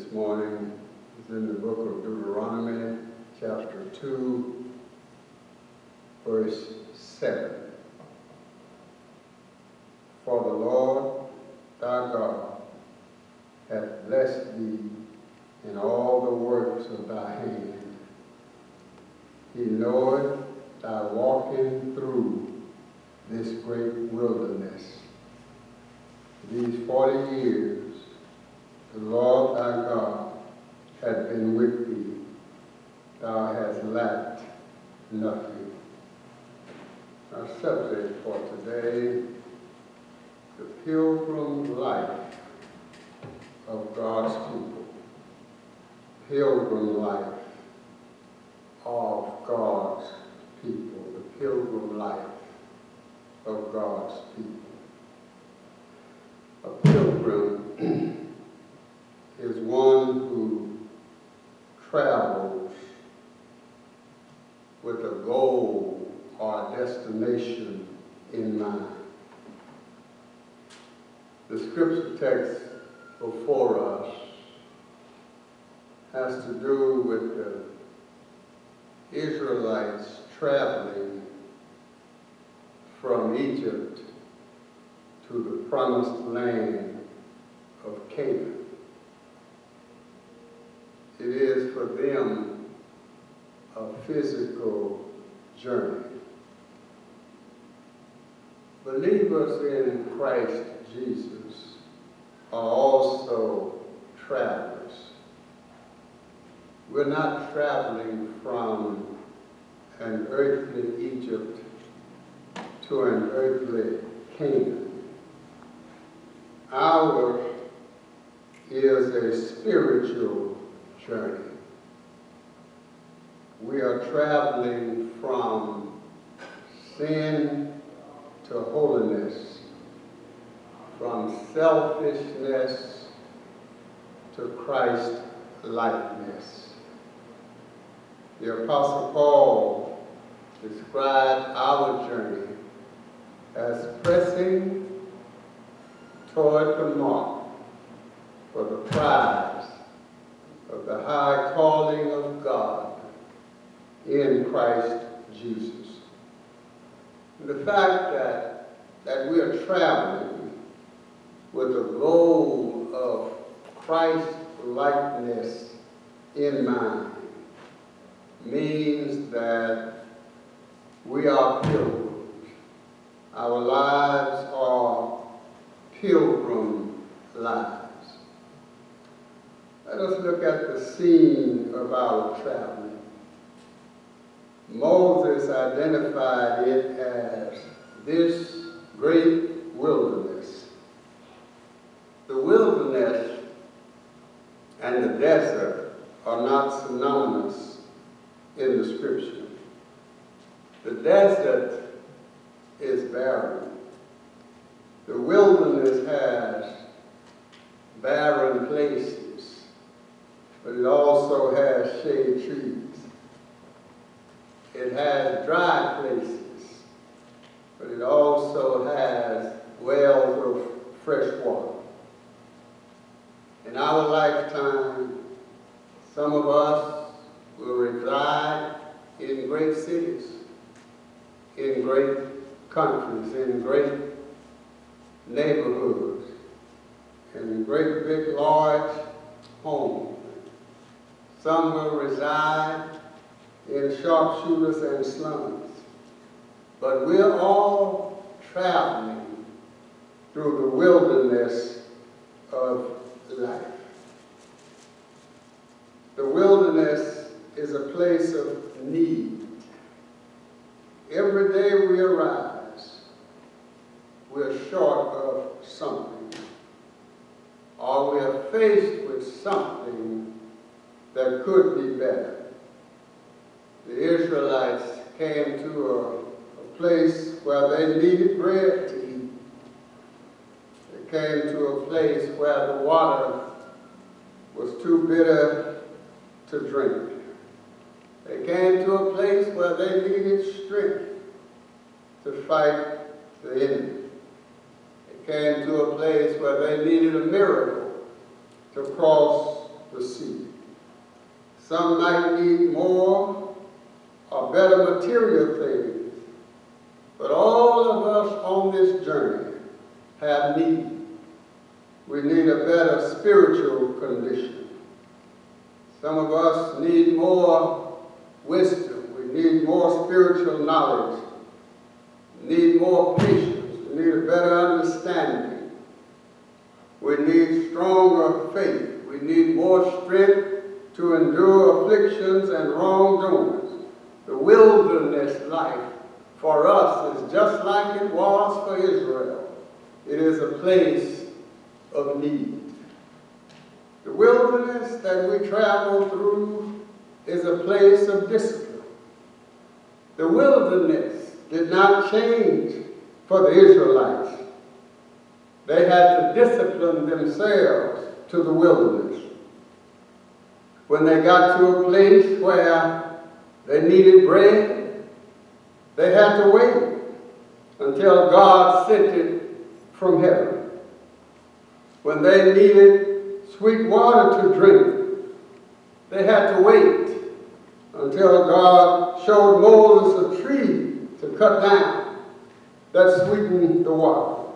this morning is in the book of Deuteronomy, chapter 2, verse 7. For the Lord thy God hath blessed thee in all the works of thy hand. He knoweth thy walking through this great wilderness. These 40 years the Lord thy God hath been with thee. Thou hast lacked nothing. Our subject for today, the pilgrim life of God's people. Pilgrim life of God's people. The pilgrim life of God's people. A pilgrim is one who travels with a goal or a destination in mind. The scripture text before us has to do with the Israelites traveling from Egypt to the promised land of Canaan. It is for them a physical journey. Believers in Christ Jesus are also travelers. We're not traveling from an earthly Egypt to an earthly Canaan. Ours is a spiritual journey. We are traveling from sin to holiness, from selfishness to Christ-likeness. The Apostle Paul described our journey as pressing toward the mark for the prize of the high calling of God in Christ Jesus. And the fact that we are traveling with the goal of Christ-likeness in mind means that we are pilgrims. Our lives are pilgrim lives. Let us look at the scene of our traveling. Moses identified it as this great wilderness. The wilderness and the desert are not synonymous in the scripture. The desert is barren. The wilderness has barren places, but it also has shade trees. It has dry places, but it also has wells of fresh water. In our lifetime, some of us will reside in great cities, in great countries, in great neighborhoods, in great big large homes. Some will reside in sharpshooters and slums. But we're all traveling through the wilderness of life. The wilderness is a place of need. Every day we arise, we're short of something, or we are faced with something that could be better. The Israelites came to a place where they needed bread to eat. They came to a place where the water was too bitter to drink. They came to a place where they needed strength to fight the enemy. They came to a place where they needed a miracle to cross the seed. Some might need more or better material things, but all of us on this journey have need. We need a better spiritual condition. Some of us need more wisdom. We need more spiritual knowledge. We need more patience. We need a better understanding. We need stronger faith. We need more strength to endure afflictions and wrongdoings. The wilderness life for us is just like it was for Israel. It is a place of need. The wilderness that we travel through is a place of discipline. The wilderness did not change for the Israelites. They had to discipline themselves to the wilderness. When they got to a place where they needed bread, they had to wait until God sent it from heaven. When they needed sweet water to drink, they had to wait until God showed Moses a tree to cut down that sweetened the water.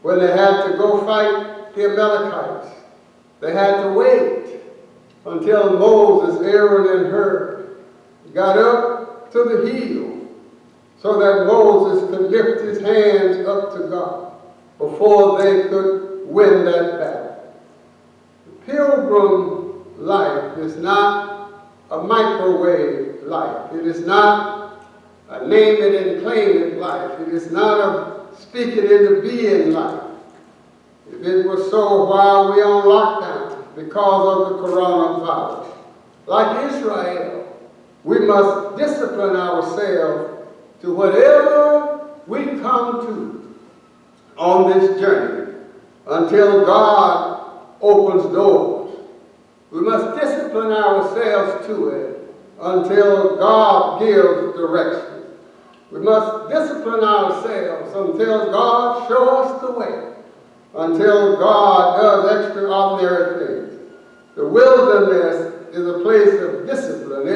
When they had to go fight the Amalekites, they had to wait until Moses, Aaron, and Hur got up to the hill so that Moses could lift his hands up to God before they could win that battle. The pilgrim life is not a microwave life. It is not a name it and claim it life. It is not a speak it into being life. If it was so while we on lockdown because of the coronavirus, like Israel, we must discipline ourselves to whatever we come to on this journey until God opens doors. We must discipline ourselves to it until God gives direction. We must discipline ourselves until God shows us the way, until God does extraordinary things. The wilderness is a place of discipline.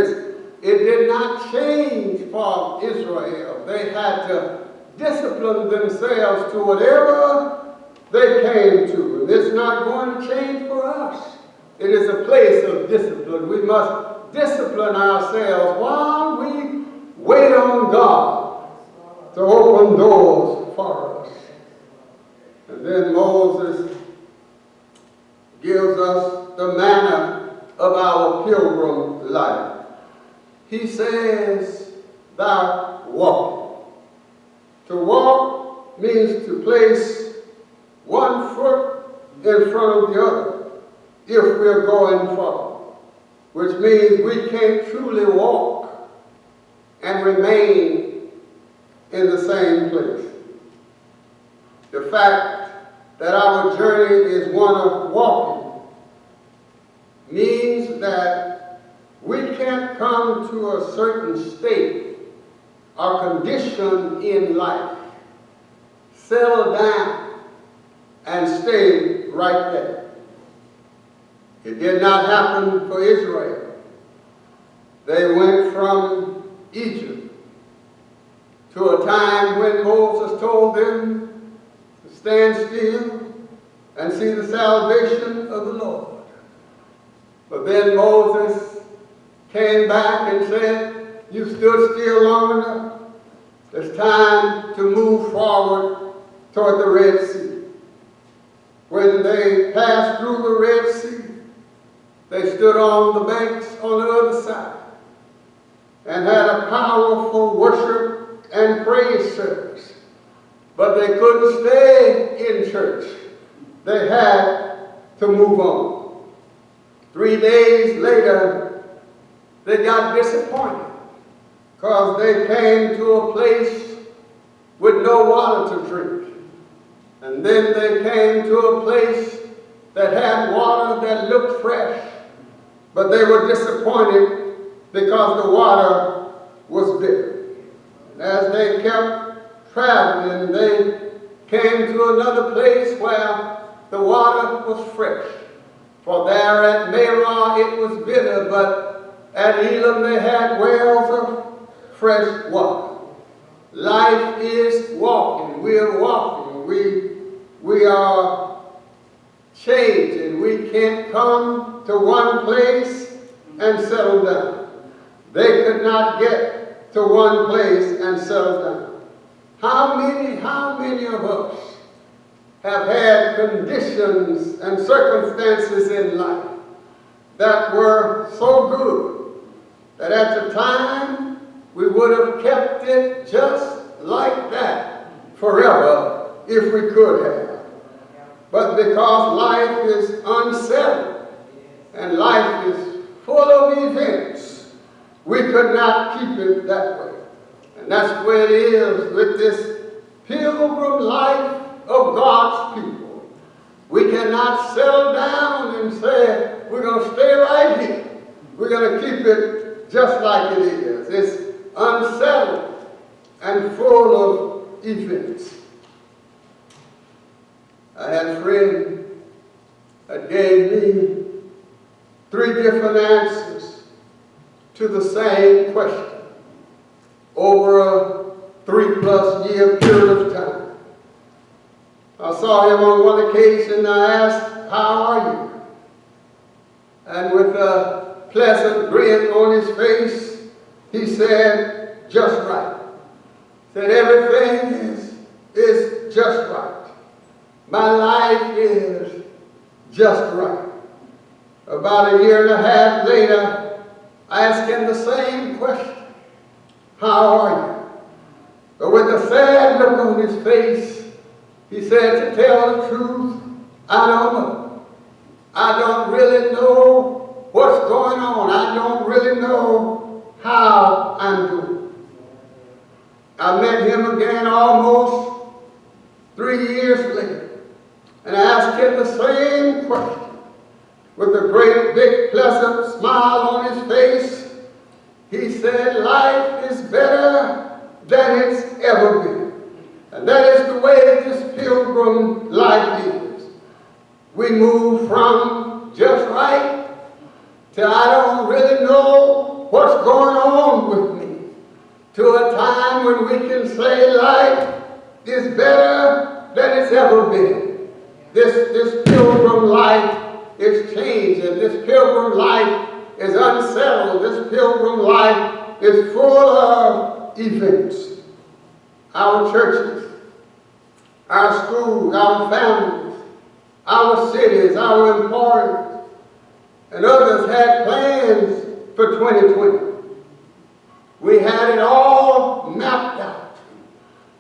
It did not change for Israel. They had to discipline themselves to whatever they came to. And it's not going to change for us. It is a place of discipline. We must discipline ourselves while we wait on God to open doors for us. And then Moses gives us the manner of our pilgrim life. He says, thou walking. To walk means to place one foot in front of the other if we're going forward, which means we can't truly walk and remain in the same place. The fact that our journey is one of walking means that we can't come to a certain state or condition in life, settle down, and stay right there. It did not happen for Israel. They went from Egypt to a time when Moses told them to stand still and see the salvation of the Lord. But then Moses came back and said, you stood still long enough. It's time to move forward toward the Red Sea. When they passed through the Red Sea, they stood on the banks on the other side and had a powerful worship and praise service. But they couldn't stay in church. They had to move on. 3 days later, they got disappointed because they came to a place with no water to drink. And then they came to a place that had water that looked fresh, but they were disappointed because the water was bitter. And as they kept traveling, they came to another place where the water was fresh. For there at Merah it was bitter, but at Elim they had wells of fresh water. Life is walking. We are walking. We are changing. We can't come to one place and settle down. They could not get to one place and settle down. How many of us have had conditions and circumstances in life that were so good that at the time we would have kept it just like that forever if we could have. But because life is unsettled and life is full of events, we could not keep it that way. And that's where it is with this pilgrim life of God's people. We cannot settle down and say, we're going to stay right here. We're going to keep it just like it is. It's unsettled and full of events. I had a friend that gave me 3 different answers to the same question over a 3+ year period of time. I saw him on one occasion. I asked, how are you? And with a pleasant grin on his face, he said, just right. Said, everything is just right. My life is just right. About 1.5 years later, I asked him the same question. How are you? But with a sad look on his face, he said, to tell the truth, I don't know. I don't really know what's going on. I don't really know how I'm doing. I met him again almost 3 years later, and I asked him the same question. With a great big pleasant smile on his face, he said, life is better than it's ever been. And that is the way this pilgrim life is. We move from just right to I don't really know what's going on with me, to a time when we can say life is better than it's ever been. This pilgrim life is changing. This pilgrim life is unsettled. This pilgrim life is full of events. Our churches, our schools, our families, our cities, our employers, and others had plans for 2020. We had it all mapped out.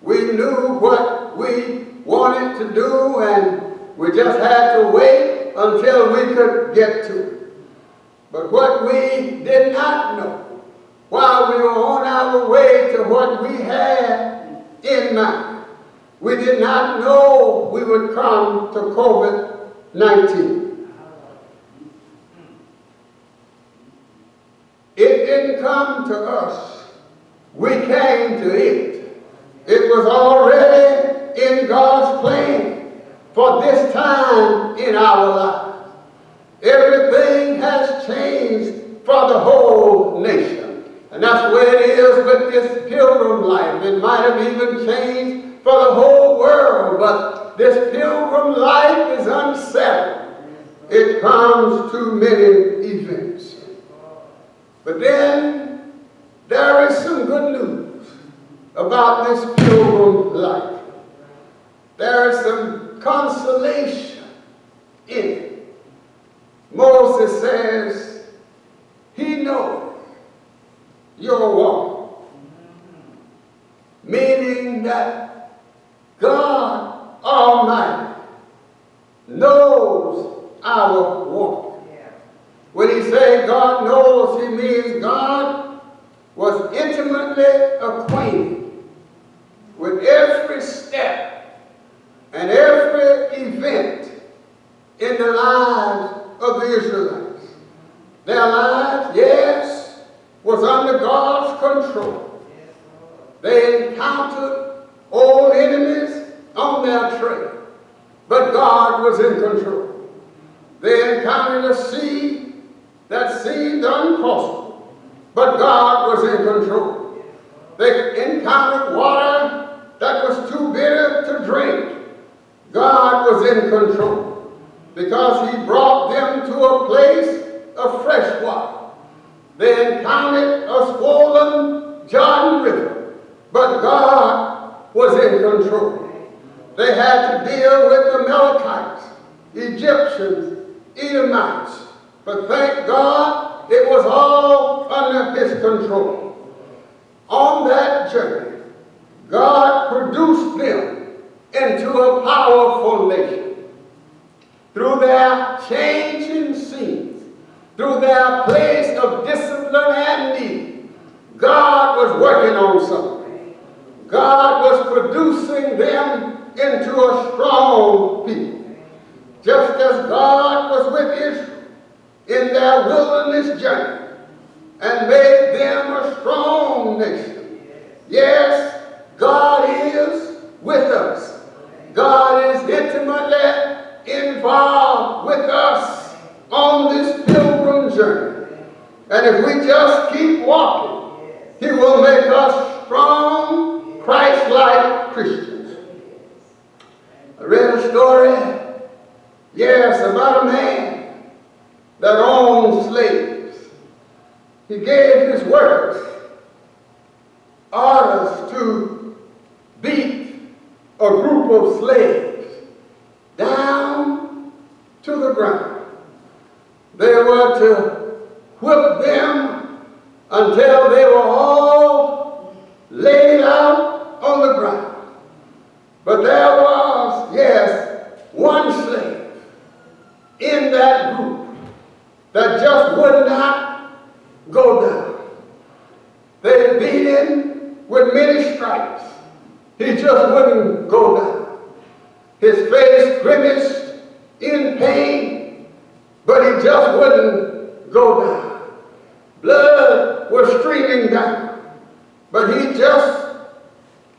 We knew what we wanted to do, and we just had to wait until we could get to it. But what we did not know while we were on our way to what we had in mind, we did not know we would come to COVID-19. It didn't come to us. We came to it. It was already in God's plan for this time in our lives. Everything has changed for the whole nation. And that's the way it is with this pilgrim life. It might have even changed for the whole world, but this pilgrim life is unsettled. It comes to many events. But then there is some good news about this pilgrim life. There is some consolation in it. Moses says, he knows your walk. Meaning that God Almighty knows our walk. When he said God knows, he means God was intimately acquainted with every step and every event in the lives of the Israelites. Their lives, yes, was under God's control. They encountered old enemies on their trail, but God was in control. They encountered a sea that seemed uncrossable, but God was in control. They encountered water that was too bitter to drink. God was in control because he brought them to a place of fresh water. They encountered a swollen Jordan River, but God was in control. They had to deal with the Amalekites, Egyptians, Edomites, but thank God it was all under his control. On that journey, God produced them into a powerful nation. Through their changing scenes, through their place of discipline and need, God was working on something. God was producing them into a strong people. Just as God was with Israel in their wilderness journey and made them a strong nation. Yes, God is with us. God is intimately involved with us on this pilgrim journey. And if we just keep walking, he will make us strong, Christ-like Christians. I read a story, yes, about a man that owned slaves. He gave his workers orders to beat a group of slaves down to the ground. They were to whip them until they were all laid out on the ground. But there was, yes, one slave in that group that just would not go down. They beat him with many stripes. He just wouldn't go down. His face grimaced in pain, but he just wouldn't go down. Blood was streaming down, but he just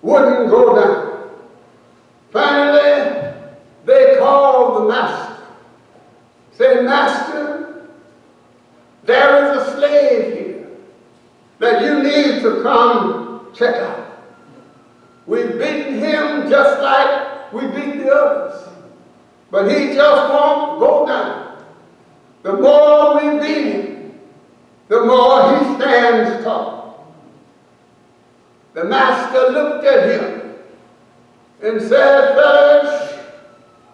wouldn't go down. Finally, they called the master. Said, "Master, there is a slave here that you need to come check out. We've beaten him just like we beat the others, but he just won't go down. The more we beat him, the more he stands tall." The master looked at him and said, "Fellas,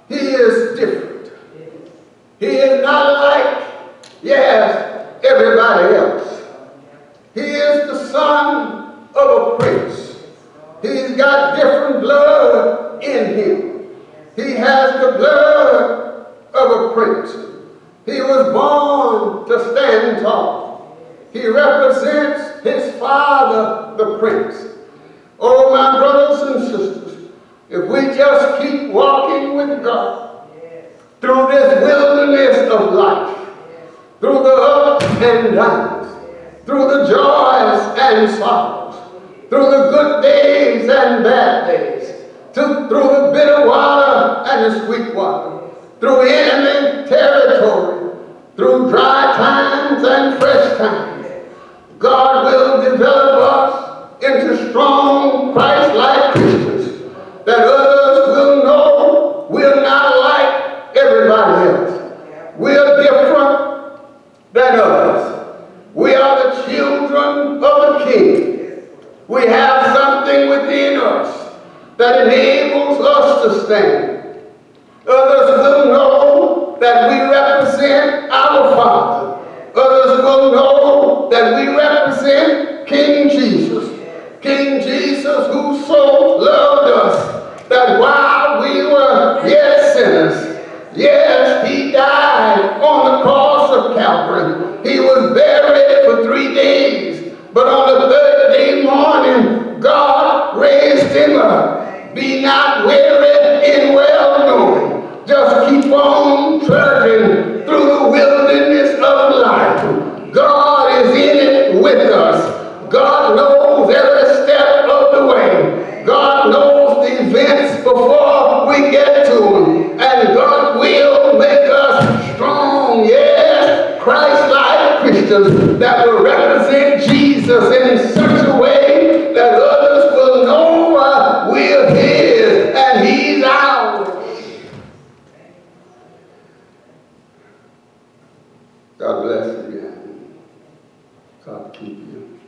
he is different. He is not like, yes, everybody else. He is the son of a prince. He's got different blood in him. He has the blood of a prince. He was born to stand tall. He represents his father, the prince." Oh, my brothers and sisters, if we just keep walking with God through this wilderness of life, through the ups and downs, through the joys and sorrows, through the good days and bad days, through the bitter water and the sweet water, through enemy territory, through dry times and fresh times, God will develop us into strong, Christ-like Christians that others will know we're not like everybody else. We're different than others. We are the children of the King. We have something within us that enables us to stand. Others will know that we represent our Father. Others will know that we represent King Jesus. King Jesus, who so loved us that while we were yet sinners, yes, he died on the cross of Calvary. He was buried for 3 days, but on the third day morning, God raised him up. Be not weary in well-doing. Just keep on trudging through the wilderness of life. God is in it with us. God knows every step of the way. God knows Christ-like Christians that will represent Jesus in such a way that others will know we're his and he's ours. God bless you. God keep you.